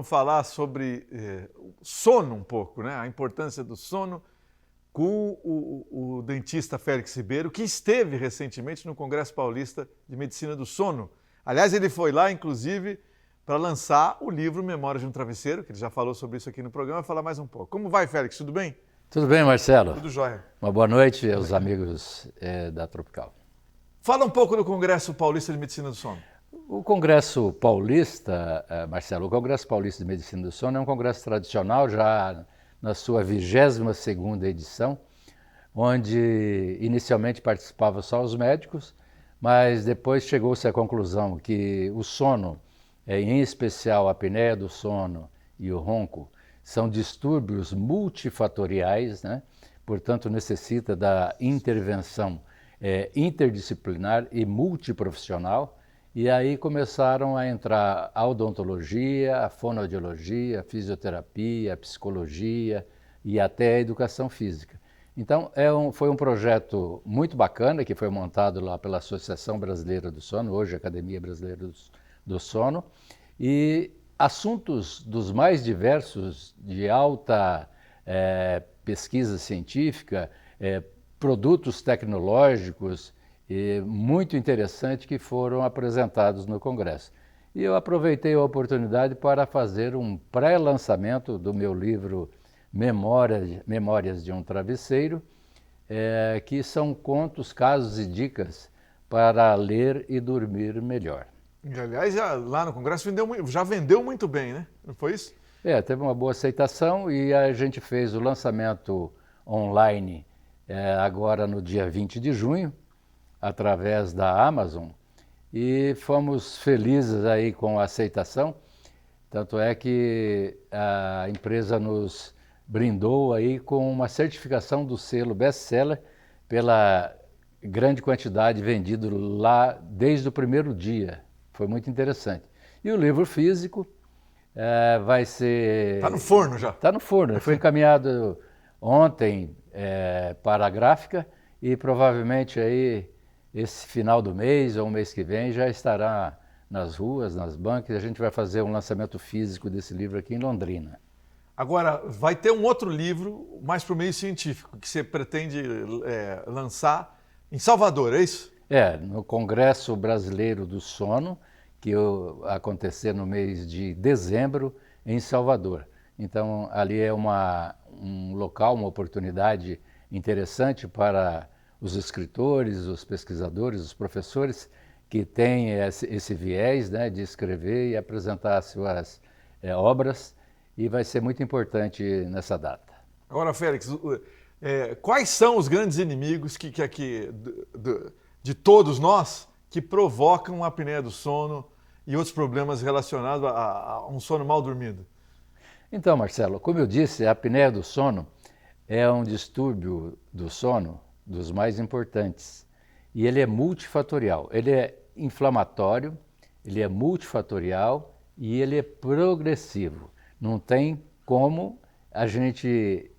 falar sobre sono um pouco, né? A importância do sono com o dentista Félix Ribeiro, que esteve recentemente no Congresso Paulista de Medicina do Sono. Aliás, ele foi lá, inclusive, para lançar o livro Memórias de um Travesseiro, que ele já falou sobre isso aqui no programa, vai falar mais um pouco. Como vai, Félix? Tudo bem? Tudo bem, Marcelo? Tudo jóia. Uma boa noite aos amigos da Tropical. Fala um pouco do Congresso Paulista de Medicina do Sono. O Congresso Paulista, Marcelo, o Congresso Paulista de Medicina do Sono é um congresso tradicional, já na sua 22ª edição, onde inicialmente participavam só os médicos, mas depois chegou-se à conclusão que o sono, em especial a apneia do sono e o ronco, são distúrbios multifatoriais, né? Portanto necessita da intervenção interdisciplinar e multiprofissional, e aí começaram a entrar a odontologia, a fonoaudiologia, a fisioterapia, a psicologia e até a educação física. Então foi um projeto muito bacana que foi montado lá pela Associação Brasileira do Sono, hoje Academia Brasileira do Sono, e assuntos dos mais diversos, de alta pesquisa científica, produtos tecnológicos, muito interessante que foram apresentados no Congresso. E eu aproveitei a oportunidade para fazer um pré-lançamento do meu livro Memórias de um Travesseiro, que são contos, casos e dicas para ler e dormir melhor. E, aliás, lá no Congresso já vendeu muito bem, né? Não foi isso? Teve uma boa aceitação e a gente fez o lançamento online agora no dia 20 de junho, através da Amazon, e fomos felizes aí com a aceitação, tanto é que a empresa nos brindou aí com uma certificação do selo best-seller pela grande quantidade vendido lá desde o primeiro dia. Foi muito interessante. E o livro físico vai ser... Está no forno já? Está no forno, foi encaminhado ontem para a gráfica e provavelmente aí esse final do mês ou o mês que vem já estará nas ruas, nas bancas, e a gente vai fazer um lançamento físico desse livro aqui em Londrina. Agora, vai ter um outro livro, mais para o meio científico, que você pretende lançar em Salvador, é isso? No Congresso Brasileiro do Sono, que acontecer no mês de dezembro em Salvador. Então, ali é um local, uma oportunidade interessante para os escritores, os pesquisadores, os professores que têm esse viés, né, de escrever e apresentar suas obras, e vai ser muito importante nessa data. Agora, Félix, quais são os grandes inimigos de todos nós que provocam a apneia do sono e outros problemas relacionados a um sono mal dormido? Então, Marcelo, como eu disse, a apneia do sono é um distúrbio do sono dos mais importantes. E ele é multifatorial, ele é inflamatório, ele é multifatorial e ele é progressivo. Não tem como a gente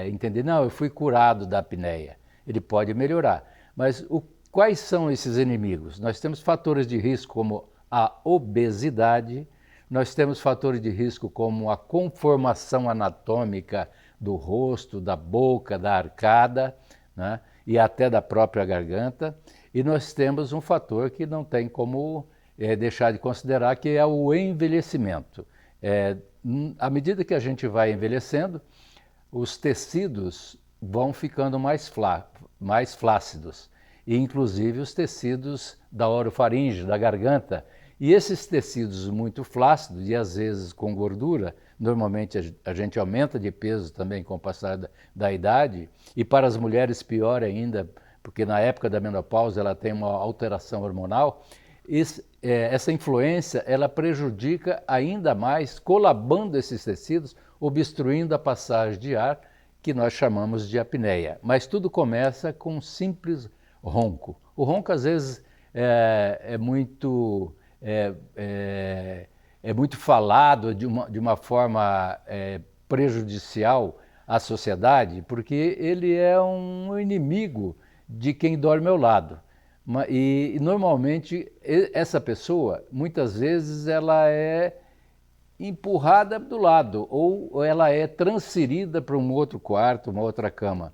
entender, não, eu fui curado da apneia. Ele pode melhorar. Mas quais são esses inimigos? Nós temos fatores de risco como a obesidade, nós temos fatores de risco como a conformação anatômica do rosto, da boca, da arcada, né? E até da própria garganta, e nós temos um fator que não tem como deixar de considerar, que é o envelhecimento. À medida que a gente vai envelhecendo, os tecidos vão ficando mais flácidos, e inclusive os tecidos da orofaringe, da garganta. E esses tecidos muito flácidos e às vezes com gordura, normalmente a gente aumenta de peso também com o passar da idade, e para as mulheres pior ainda, porque na época da menopausa ela tem uma alteração hormonal. Essa influência ela prejudica ainda mais, colabando esses tecidos, obstruindo a passagem de ar, que nós chamamos de apneia. Mas tudo começa com um simples ronco. O ronco às vezes é muito falado de uma forma prejudicial à sociedade, porque ele é um inimigo de quem dorme ao lado. E normalmente essa pessoa, muitas vezes, ela é empurrada do lado, ou ela é transferida para um outro quarto, uma outra cama.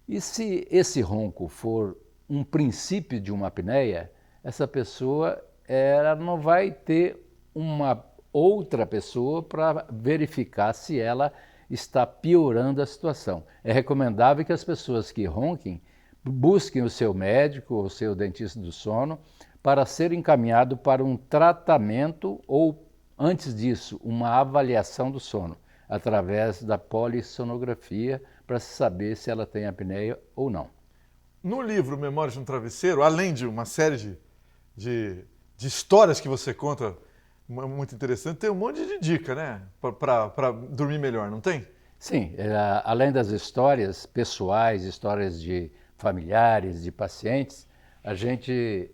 E se esse ronco for um princípio de uma apneia, essa pessoa ela não vai ter uma outra pessoa para verificar se ela está piorando a situação. É recomendável que as pessoas que ronquem busquem o seu médico ou o seu dentista do sono para ser encaminhado para um tratamento ou, antes disso, uma avaliação do sono, através da polissonografia, para se saber se ela tem apneia ou não. No livro Memórias de um Travesseiro, além de uma série de histórias que você conta, muito interessante, tem um monte de dica, né? Para dormir melhor, não tem? Sim, além das histórias pessoais, histórias de familiares, de pacientes, a gente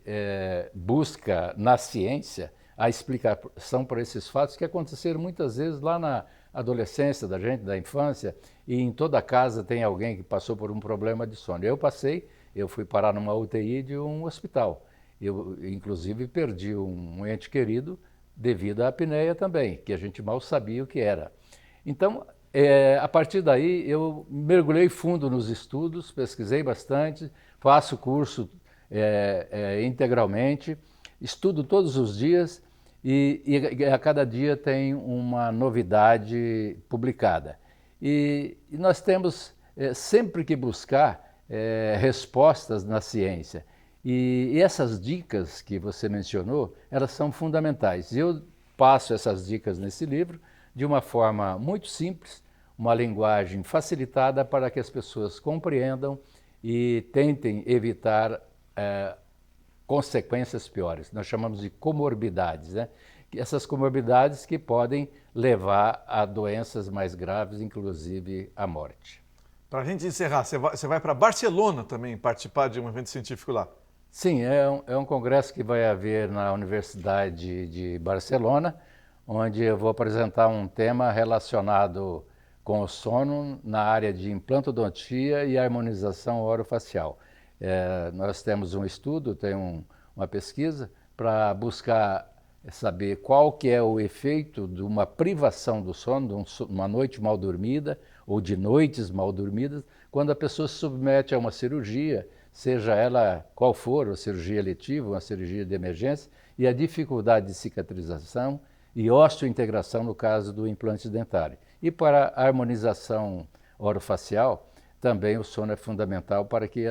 busca na ciência a explicação para esses fatos que aconteceram muitas vezes lá na adolescência da gente, da infância, e em toda casa tem alguém que passou por um problema de sono. Eu fui parar numa UTI de um hospital. Eu, inclusive, perdi um ente querido devido à apneia também, que a gente mal sabia o que era. Então, a partir daí, eu mergulhei fundo nos estudos, pesquisei bastante, faço curso integralmente, estudo todos os dias e a cada dia tem uma novidade publicada. E nós temos sempre que buscar respostas na ciência. E essas dicas que você mencionou, elas são fundamentais. Eu passo essas dicas nesse livro de uma forma muito simples, uma linguagem facilitada para que as pessoas compreendam e tentem evitar consequências piores. Nós chamamos de comorbidades, né? Essas comorbidades que podem levar a doenças mais graves, inclusive a morte. Para a gente encerrar, você vai para Barcelona também participar de um evento científico lá? Sim, é um congresso que vai haver na Universidade de Barcelona, onde eu vou apresentar um tema relacionado com o sono na área de implantodontia e harmonização orofacial. Nós temos um estudo, uma pesquisa para buscar saber qual que é o efeito de uma privação do sono, de uma noite mal dormida ou de noites mal dormidas, quando a pessoa se submete a uma cirurgia, seja ela qual for, uma cirurgia letiva, uma cirurgia de emergência, e a dificuldade de cicatrização e osteointegração no caso do implante dentário. E para a harmonização orofacial, também o sono é fundamental para que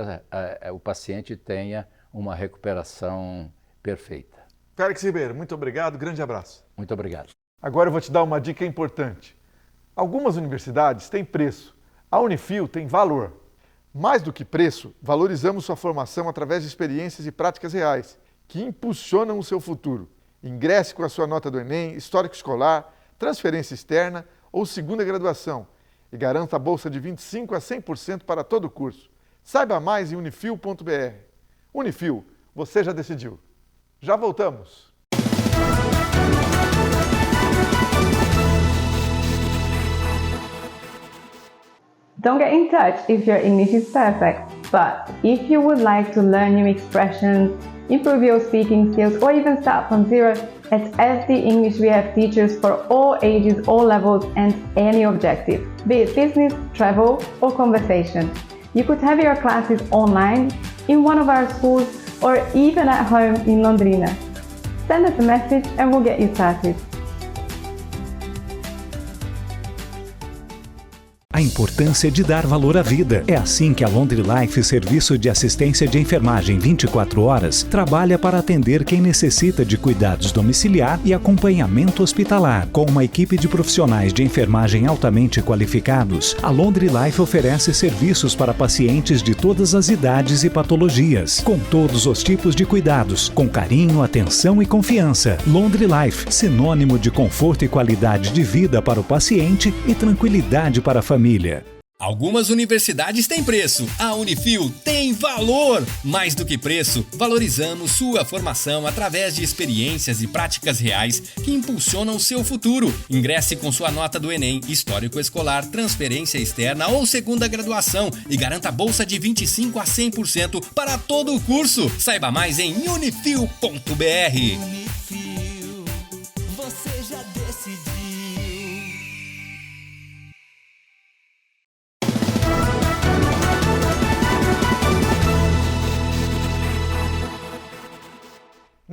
o paciente tenha uma recuperação perfeita. Félix Ribeiro, muito obrigado, grande abraço. Muito obrigado. Agora eu vou te dar uma dica importante. Algumas universidades têm preço, a Unifil tem valor. Mais do que preço, valorizamos sua formação através de experiências e práticas reais, que impulsionam o seu futuro. Ingresse com a sua nota do Enem, histórico escolar, transferência externa ou segunda graduação e garanta a bolsa de 25% a 100% para todo o curso. Saiba mais em unifil.br. Unifil, você já decidiu. Já voltamos. Don't get in touch if your English is perfect, but if you would like to learn new expressions, improve your speaking skills, or even start from zero, at SD English we have teachers for all ages, all levels, and any objective, be it business, travel, or conversation. You could have your classes online, in one of our schools, or even at home in Londrina. Send us a message and we'll get you started. A importância de dar valor à vida. É assim que a Laundry Life, serviço de assistência de enfermagem 24 horas, trabalha para atender quem necessita de cuidados domiciliar e acompanhamento hospitalar. Com uma equipe de profissionais de enfermagem altamente qualificados, a Laundry Life oferece serviços para pacientes de todas as idades e patologias, com todos os tipos de cuidados, com carinho, atenção e confiança. Laundry Life, sinônimo de conforto e qualidade de vida para o paciente e tranquilidade para a família. Algumas universidades têm preço, a Unifil tem valor! Mais do que preço, valorizamos sua formação através de experiências e práticas reais que impulsionam seu futuro. Ingresse com sua nota do Enem, histórico escolar, transferência externa ou segunda graduação e garanta bolsa de 25% a 100% para todo o curso. Saiba mais em unifil.br. Unifil, você já decidiu.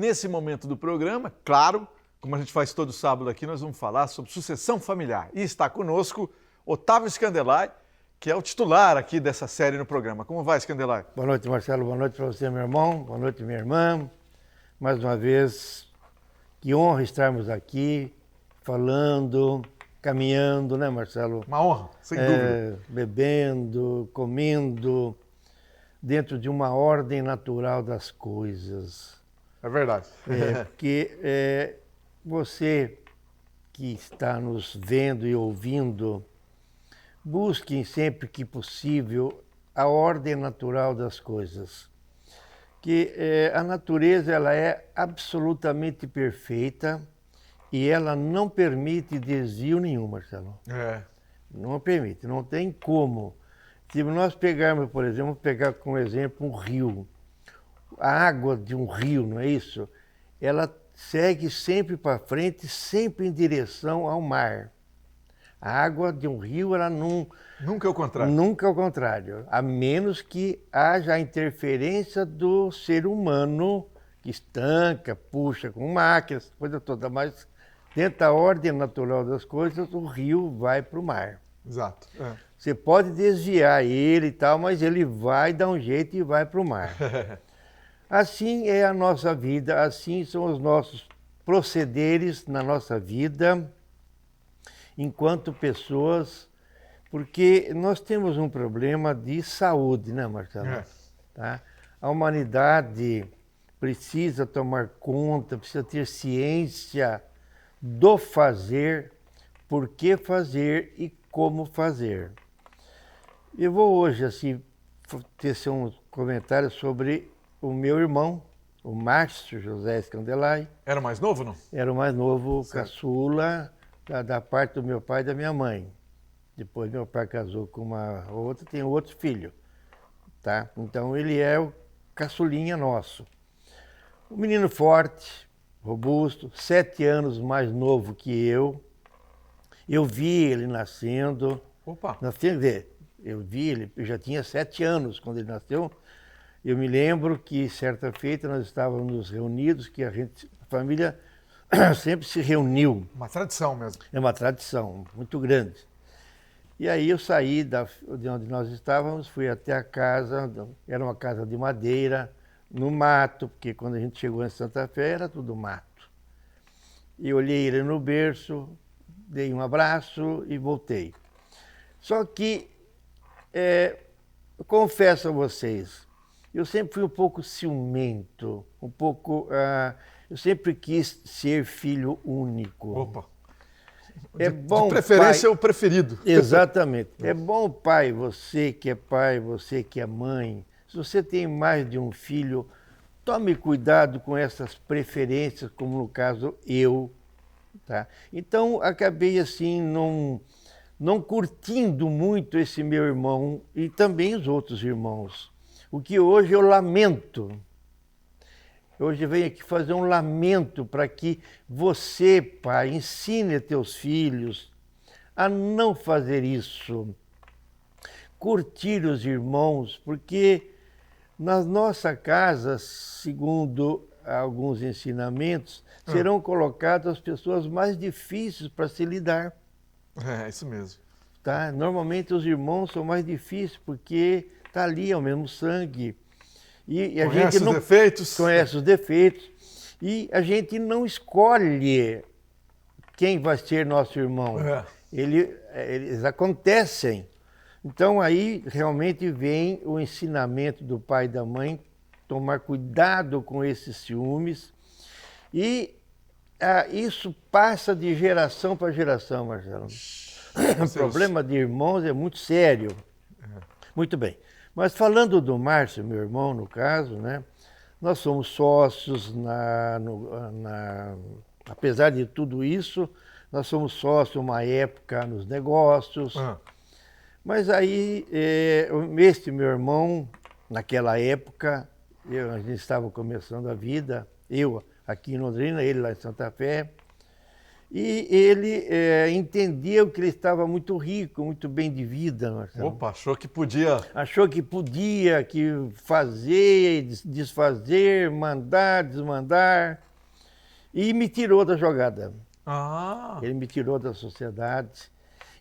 Nesse momento do programa, claro, como a gente faz todo sábado aqui, nós vamos falar sobre sucessão familiar. E está conosco Otávio Scandelay, que é o titular aqui dessa série no programa. Como vai, Scandelay? Boa noite, Marcelo. Boa noite para você, meu irmão. Boa noite, minha irmã. Mais uma vez, que honra estarmos aqui, falando, caminhando, né, Marcelo? Uma honra, sem dúvida. Bebendo, comendo, dentro de uma ordem natural das coisas. É verdade. Porque você que está nos vendo e ouvindo, busquem sempre que possível a ordem natural das coisas. Que a natureza ela é absolutamente perfeita e ela não permite desvio nenhum, Marcelo. Não permite, não tem como. Se nós pegarmos, por exemplo, pegar como exemplo um rio, a água de um rio, não é isso? Ela segue sempre para frente, sempre em direção ao mar. A água de um rio, ela não... Nunca é o contrário. Nunca é o contrário, a menos que haja a interferência do ser humano, que estanca, puxa com máquinas, coisa toda, mas dentro da ordem natural das coisas, o rio vai para o mar. Exato. Você pode desviar ele e tal, mas ele vai dar um jeito e vai para o mar. Assim é a nossa vida, assim são os nossos procederes na nossa vida, enquanto pessoas, porque nós temos um problema de saúde, né, Marcelo? Tá? A humanidade precisa tomar conta, precisa ter ciência do fazer, por que fazer e como fazer. Eu vou hoje, assim, tecer um comentário sobre o meu irmão, o Márcio José Scandelay. Era o mais novo, não? Era o mais novo, caçula, da parte do meu pai e da minha mãe. Depois meu pai casou com uma outra, tem outro filho, tá? Então ele é o caçulinha nosso. Um menino forte, robusto, 7 anos mais novo que eu. Eu vi ele nascendo. Opa! Eu vi ele, eu já tinha 7 anos quando ele nasceu. Eu me lembro que certa feita nós estávamos reunidos, que a família sempre se reuniu. Uma tradição mesmo. É uma tradição muito grande. E aí eu saí de onde nós estávamos, fui até a casa, era uma casa de madeira, no mato, porque quando a gente chegou em Santa Fé era tudo mato. E olhei ele no berço, dei um abraço e voltei. Só que, eu confesso a vocês, eu sempre fui um pouco ciumento, eu sempre quis ser filho único. Opa! É bom, de preferência, pai, o preferido. Exatamente. É bom, pai, você que é pai, você que é mãe, se você tem mais de um filho, tome cuidado com essas preferências, como no caso eu. Tá? Então, acabei assim, não curtindo muito esse meu irmão e também os outros irmãos. O que hoje eu lamento. Hoje eu venho aqui fazer um lamento para que você, pai, ensine teus filhos a não fazer isso. Curtir os irmãos, porque na nossa casa, segundo alguns ensinamentos, serão colocadas as pessoas mais difíceis para se lidar. É, isso mesmo. Tá? Normalmente os irmãos são mais difíceis porque está ali, é o mesmo sangue. E a Conhece gente não os defeitos. conhece os defeitos. E a gente não escolhe quem vai ser nosso irmão. Eles acontecem. Então aí realmente vem o ensinamento do pai e da mãe, tomar cuidado com esses ciúmes. E isso passa de geração para geração, Marcelo. O problema de irmãos é muito sério. Muito bem. Mas falando do Márcio, meu irmão, no caso, né? Nós somos sócios, apesar de tudo isso, nós somos sócios uma época nos negócios. Mas aí, este meu irmão, naquela época, a gente estava começando a vida, eu aqui em Londrina, ele lá em Santa Fé, E ele entendeu que ele estava muito rico, muito bem de vida, Marcelo. Opa, achou que podia. Achou que podia fazer, desfazer, mandar, desmandar. E me tirou da jogada. Ah! Ele me tirou da sociedade.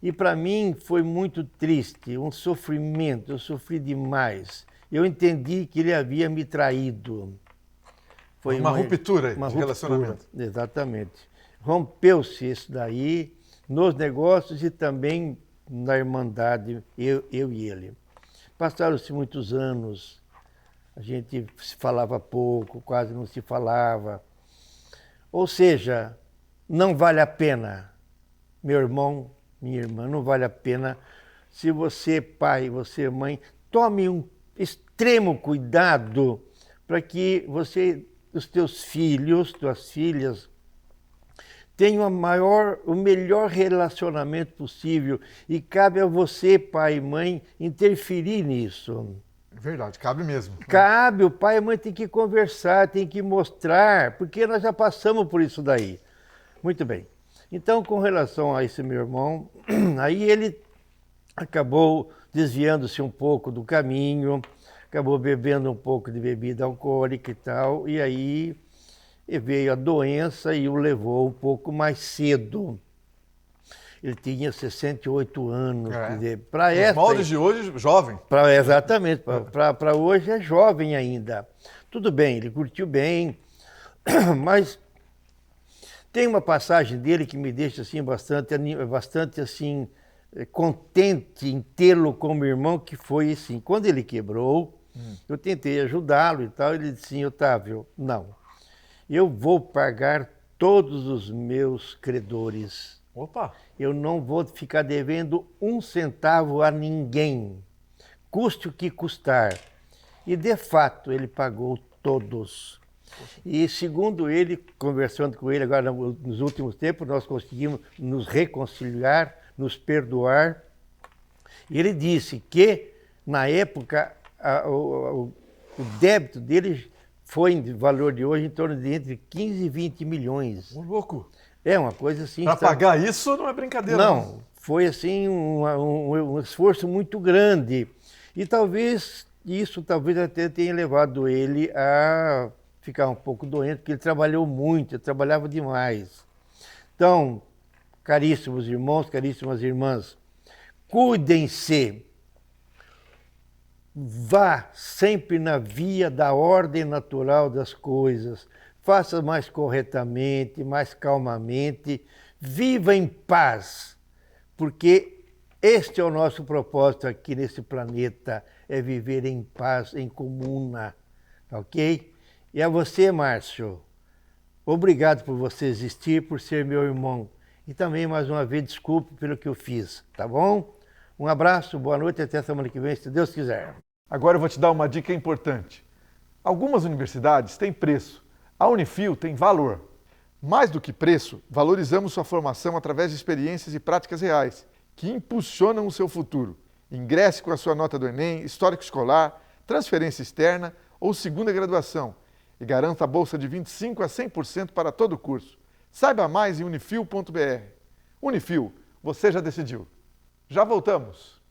E para mim foi muito triste, um sofrimento. Eu sofri demais. Eu entendi que ele havia me traído. Foi uma ruptura de relacionamento. Exatamente. Rompeu-se isso daí nos negócios e também na irmandade, eu e ele. Passaram-se muitos anos, a gente se falava pouco, quase não se falava. Ou seja, não vale a pena, meu irmão, minha irmã, não vale a pena. Se você, pai, você, mãe, tome um extremo cuidado para que os teus filhos, tuas filhas, tenham o melhor relacionamento possível. E cabe a você, pai e mãe, interferir nisso. Verdade, cabe mesmo. Cabe, o pai e a mãe tem que conversar, tem que mostrar, porque nós já passamos por isso daí. Muito bem. Então, com relação a esse meu irmão, aí ele acabou desviando-se um pouco do caminho, acabou bebendo um pouco de bebida alcoólica e tal, e aí veio a doença e o levou um pouco mais cedo. Ele tinha 68 anos. Quer dizer, para os moldes de hoje, jovem. Exatamente, para hoje é jovem ainda. Tudo bem, ele curtiu bem, mas tem uma passagem dele que me deixa assim, bastante assim, contente em tê-lo como irmão, que foi assim, quando ele quebrou, eu tentei ajudá-lo e tal, ele disse assim, Otávio, não, eu vou pagar todos os meus credores. Opa! Eu não vou ficar devendo um centavo a ninguém, custe o que custar. E, de fato, ele pagou todos. E, segundo ele, conversando com ele agora nos últimos tempos, nós conseguimos nos reconciliar, nos perdoar. E ele disse que, na época, o débito dele foi, em valor de hoje, em torno de entre 15 e 20 milhões. Um louco! É uma coisa assim... Para pagar isso não é brincadeira. Não, foi assim um esforço muito grande. E talvez isso até tenha levado ele a ficar um pouco doente, porque ele trabalhou muito, ele trabalhava demais. Então, caríssimos irmãos, caríssimas irmãs, cuidem-se. Vá sempre na via da ordem natural das coisas. Faça mais corretamente, mais calmamente, viva em paz, porque este é o nosso propósito aqui nesse planeta, é viver em paz, em comuna, ok? E a você, Márcio, obrigado por você existir, por ser meu irmão. E também, mais uma vez, desculpe pelo que eu fiz, tá bom? Um abraço, boa noite e até semana que vem, se Deus quiser. Agora eu vou te dar uma dica importante. Algumas universidades têm preço. A Unifil tem valor. Mais do que preço, valorizamos sua formação através de experiências e práticas reais, que impulsionam o seu futuro. Ingresse com a sua nota do Enem, histórico escolar, transferência externa ou segunda graduação e garanta a bolsa de 25% a 100% para todo o curso. Saiba mais em unifil.br. Unifil, você já decidiu. Já voltamos.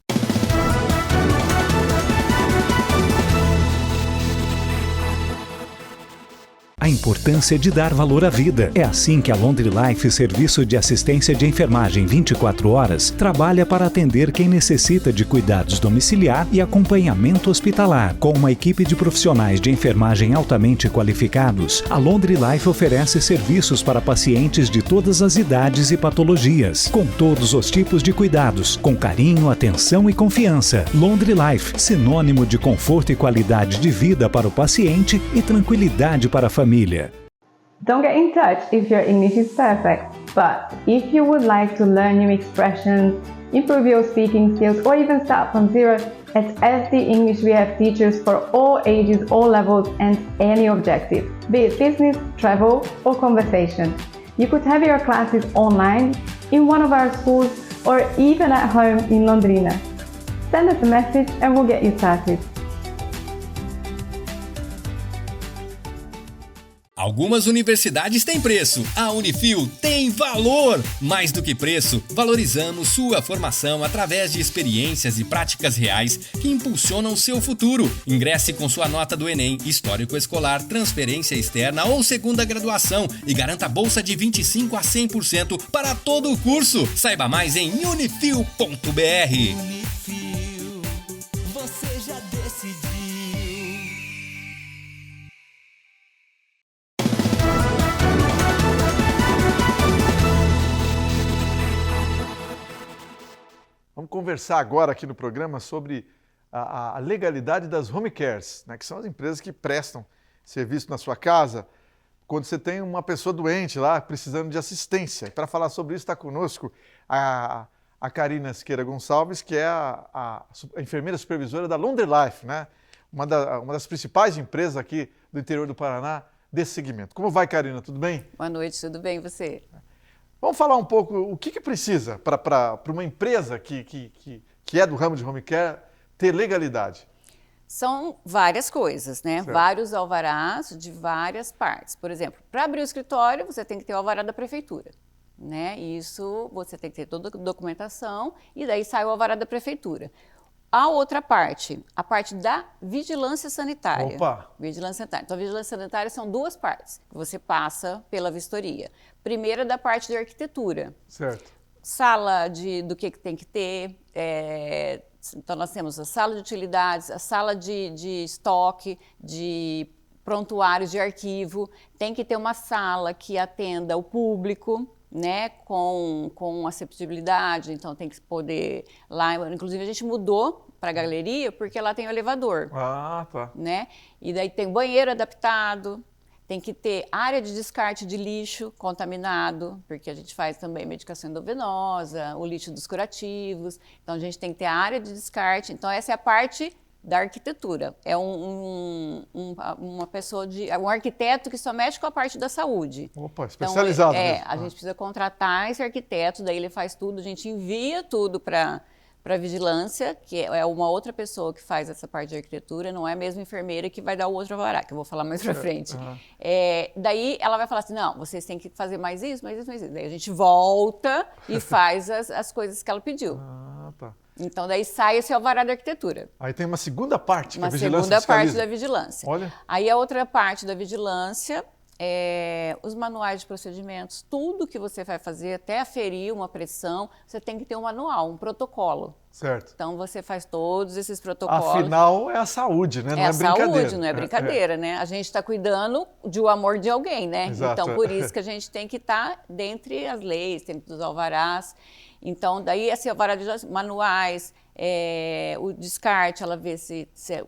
A importância de dar valor à vida. É assim que a Laundry Life, serviço de assistência de enfermagem 24 horas, trabalha para atender quem necessita de cuidados domiciliar e acompanhamento hospitalar. Com uma equipe de profissionais de enfermagem altamente qualificados, a Laundry Life oferece serviços para pacientes de todas as idades e patologias, com todos os tipos de cuidados, com carinho, atenção e confiança. Laundry Life, sinônimo de conforto e qualidade de vida para o paciente e tranquilidade para a família. Don't get in touch if your English is perfect, but if you would like to learn new expressions, improve your speaking skills, or even start from zero, at SD English we have teachers for all ages, all levels, and any objective, be it business, travel, or conversation. You could have your classes online, in one of our schools, or even at home in Londrina. Send us a message and we'll get you started. Algumas universidades têm preço, a Unifil tem valor! Mais do que preço, valorizamos sua formação através de experiências e práticas reais que impulsionam seu futuro. Ingresse com sua nota do Enem, histórico escolar, transferência externa ou segunda graduação e garanta bolsa de 25% a 100% para todo o curso. Saiba mais em unifil.br. Unifil, você já decidiu. Vamos conversar agora aqui no programa sobre a legalidade das home cares, né, que são as empresas que prestam serviço na sua casa quando você tem uma pessoa doente lá precisando de assistência. E para falar sobre isso está conosco a Karina Siqueira Gonçalves, que é a enfermeira supervisora da Laundry Life, né, uma das principais empresas aqui do interior do Paraná desse segmento. Como vai, Karina? Tudo bem? Boa noite, tudo bem, e você? Vamos falar um pouco o que precisa para uma empresa que é do ramo de home care ter legalidade. São várias coisas, né? Certo. Vários alvarás de várias partes. Por exemplo, para abrir o escritório, você tem que ter o alvará da prefeitura, né? Isso você tem que ter toda a documentação e daí sai o alvará da prefeitura. A outra parte, a parte da vigilância sanitária. Opa! Vigilância sanitária. Então, a vigilância sanitária são duas partes que você passa pela vistoria. Primeira, da parte de arquitetura. Certo. Sala do que tem que ter. Então, nós temos a sala de utilidades, a sala de estoque, de prontuários de arquivo. Tem que ter uma sala que atenda o público, né, com acessibilidade, então tem que poder lá, inclusive a gente mudou para a galeria porque lá tem o elevador, Ah, tá. né, e daí tem banheiro adaptado, tem que ter área de descarte de lixo contaminado, porque a gente faz também medicação endovenosa, o lixo dos curativos, então a gente tem que ter a área de descarte, então essa é a parte da arquitetura. É uma pessoa um arquiteto que só mexe com a parte da saúde. Opa, especializado Então, mesmo. a gente precisa contratar esse arquiteto, daí ele faz tudo, a gente envia tudo para a vigilância, que é uma outra pessoa que faz essa parte de arquitetura, não é a mesma enfermeira que vai dar o outro alvará, que eu vou falar mais para frente. Uhum. Daí ela vai falar assim, não, vocês têm que fazer mais isso, mais isso, mais isso. Daí a gente volta e faz as coisas que ela pediu. Ah, tá. Então, daí sai esse alvará da arquitetura. Aí tem uma segunda parte que a Uma vigilância segunda parte fiscaliza. da vigilância. Olha. Aí a outra parte da vigilância é os manuais de procedimentos. Tudo que você vai fazer, até aferir uma pressão, você tem que ter um manual, um protocolo. Certo. Então, você faz todos esses protocolos. Afinal, é a saúde, né? Não É a brincadeira. saúde, não é brincadeira, né? A gente está cuidando do amor de alguém, né? Exato. Então, por isso que a gente tem que estar dentre as leis, dentro dos alvarás. Então, daí, esse alvará de manuais, o descarte, ela vê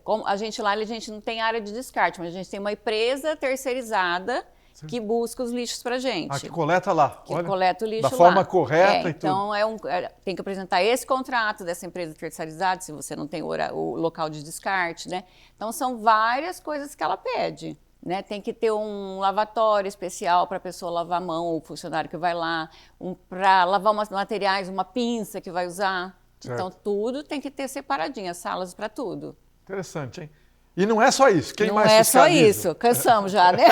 como a gente lá, a gente não tem área de descarte, mas a gente tem uma empresa terceirizada que busca os lixos para a gente. Que coleta lá. Que Olha, coleta o lixo da lá. forma correta e tudo. Então, tem que apresentar esse contrato dessa empresa terceirizada, se você não tem o local de descarte, né? Então, são várias coisas que ela pede. Né? Tem que ter um lavatório especial para a pessoa lavar a mão, o funcionário que vai lá, para lavar umas materiais, uma pinça que vai usar. Certo. Então, tudo tem que ter separadinho, as salas para tudo. Interessante, hein? E não é só isso. Quem não mais é só fiscaliza? isso, cansamos já, né?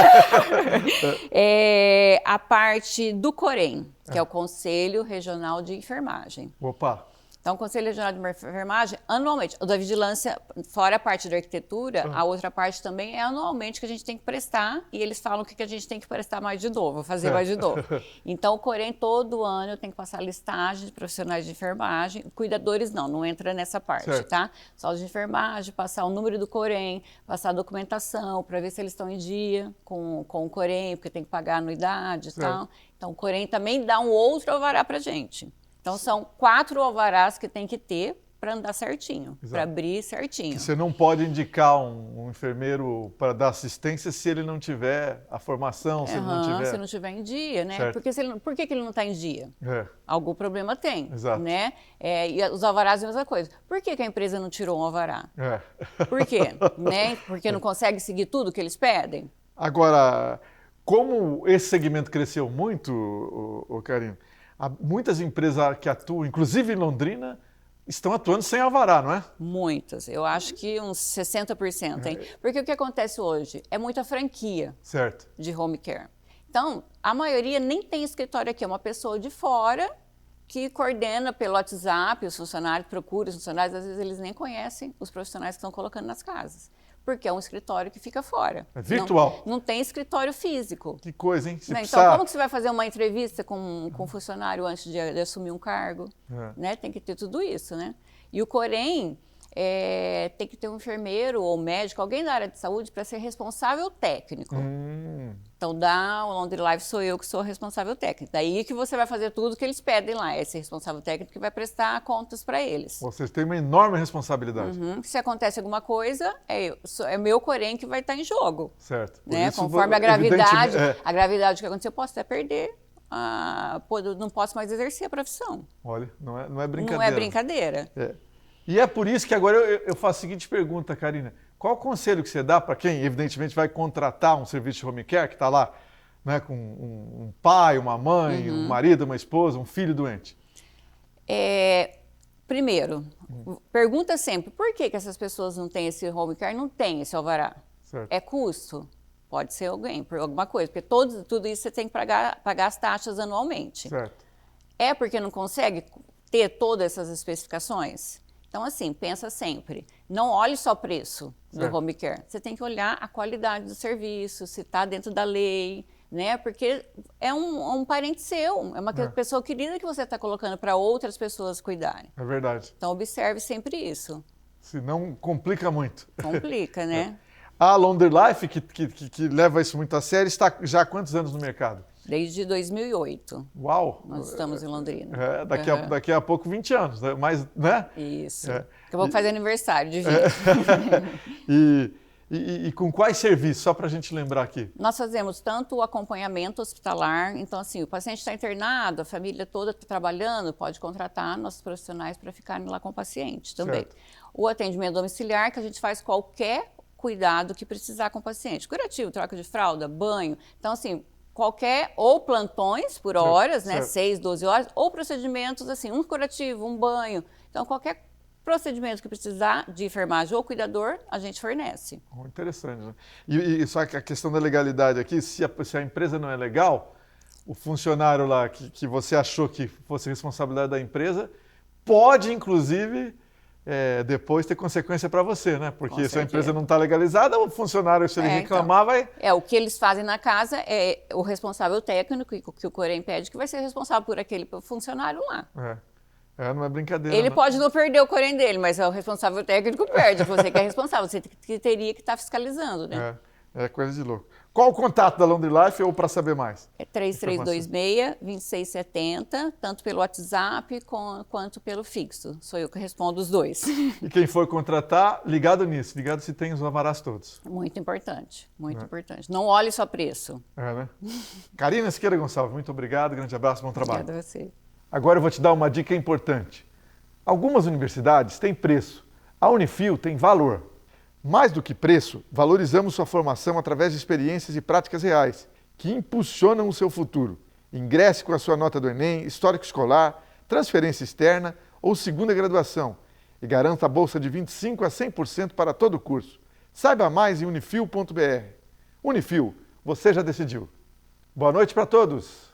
A parte do COREM, que é o Conselho Regional de Enfermagem. Opa. Então, o Conselho Regional de Enfermagem, anualmente, o da vigilância, fora a parte da arquitetura, a outra parte também é anualmente que a gente tem que prestar, e eles falam que a gente tem que prestar mais de novo, fazer mais de novo. Então, o COREM, todo ano, eu tenho que passar a listagem de profissionais de enfermagem, cuidadores não entra nessa parte, certo. tá? Só os de enfermagem, passar o número do COREM, passar a documentação, para ver se eles estão em dia com o COREM, porque tem que pagar a anuidade e tal. Então, o COREM também dá um outro alvará para a gente. Então, são 4 alvarás que tem que ter para andar certinho, para abrir certinho. Que você não pode indicar um enfermeiro para dar assistência se ele não tiver a formação, se ele não tiver... Se não tiver em dia, né? Certo. Porque por que ele não está em dia? É. Algum problema tem, Exato. né? E os alvarás é a mesma coisa. Por que a empresa não tirou um alvará? Por quê? Né? Porque não consegue seguir tudo que eles pedem? Agora, como esse segmento cresceu muito, Karina, há muitas empresas que atuam, inclusive em Londrina, estão atuando sem alvará, não é? Muitas. Eu acho que uns 60%, hein? Porque o que acontece hoje? É muita franquia Certo. de home care. Então, a maioria nem tem escritório aqui, é uma pessoa de fora que coordena pelo WhatsApp, os funcionários, procura os funcionários, às vezes eles nem conhecem os profissionais que estão colocando nas casas, porque é um escritório que fica fora. É virtual. Não tem escritório físico. Que coisa, hein? Se Né? precisar... Então, como que você vai fazer uma entrevista com um funcionário antes de assumir um cargo? Né? Tem que ter tudo isso, né? E o Corém tem que ter um enfermeiro ou médico, alguém da área de saúde para ser responsável técnico. Então, o Laundry Life sou eu que sou responsável técnico. Daí que você vai fazer tudo que eles pedem lá, esse responsável técnico que vai prestar contas para eles. Vocês têm uma enorme responsabilidade. Se acontece alguma coisa, é meu Corém que vai estar em jogo. Certo. Né? Isso, Conforme a gravidade, a gravidade que aconteceu, eu posso até perder. Não posso mais exercer a profissão. Olha, não é brincadeira. Não é brincadeira. E é por isso que agora eu faço a seguinte pergunta, Karina. Qual o conselho que você dá para quem, evidentemente, vai contratar um serviço de home care, que está lá, né, com um pai, uma mãe, um marido, uma esposa, um filho doente? Primeiro, pergunta sempre, por que essas pessoas não têm esse home care, não têm esse alvará? Certo. É custo? Pode ser alguém, por alguma coisa, porque tudo isso você tem que pagar as taxas anualmente. Certo. É porque não consegue ter todas essas especificações? Então, assim, pensa sempre, não olhe só o preço do home care, você tem que olhar a qualidade do serviço, se está dentro da lei, né? Porque é um parente seu, é uma pessoa querida que você está colocando para outras pessoas cuidarem. É verdade. Então, observe sempre isso. Senão complica muito. Complica, né? A Laundry Life, que leva isso muito a sério, está já há quantos anos no mercado? Desde 2008. Uau! Nós estamos em Londrina. Daqui a pouco 20 anos, né? Mas, né? Isso. Daqui a pouco fazer aniversário de 20. E com quais serviços? Só para a gente lembrar aqui. Nós fazemos tanto o acompanhamento hospitalar, então assim, o paciente está internado, a família toda está trabalhando, pode contratar nossos profissionais para ficarem lá com o paciente também. Certo. O atendimento domiciliar, que a gente faz qualquer cuidado que precisar com o paciente. Curativo, troca de fralda, banho. Então assim, ou plantões por horas, né, 6, 12 horas, ou procedimentos assim, um curativo, um banho. Então qualquer procedimento que precisar de enfermagem ou cuidador, a gente fornece. Interessante, né? E só que a questão da legalidade aqui, se a empresa não é legal, o funcionário lá que você achou que fosse responsabilidade da empresa, pode, inclusive, depois ter consequência para você, né? Porque se a empresa não está legalizada, o funcionário, se ele reclamar, vai... O que eles fazem na casa é o responsável técnico, que o Corém pede, que vai ser responsável por aquele funcionário lá. Não é brincadeira. Ele pode não perder o Corém dele, mas o responsável técnico perde. Você que é responsável, você que teria que estar fiscalizando, né? É coisa de louco. Qual o contato da Laundry Life ou para saber mais? É 3326-2670, tanto pelo WhatsApp quanto pelo fixo. Sou eu que respondo os dois. E quem for contratar, ligado nisso, ligado se tem os alvarás todos. Muito importante, muito importante. Não olhe só preço. Né? Karina Siqueira Gonçalves, muito obrigado, grande abraço, bom trabalho. Obrigada a você. Agora eu vou te dar uma dica importante. Algumas universidades têm preço, a Unifil tem valor. Mais do que preço, valorizamos sua formação através de experiências e práticas reais, que impulsionam o seu futuro. Ingresse com a sua nota do Enem, histórico escolar, transferência externa ou segunda graduação e garanta a bolsa de 25% a 100% para todo o curso. Saiba mais em unifil.br. Unifil, você já decidiu. Boa noite para todos!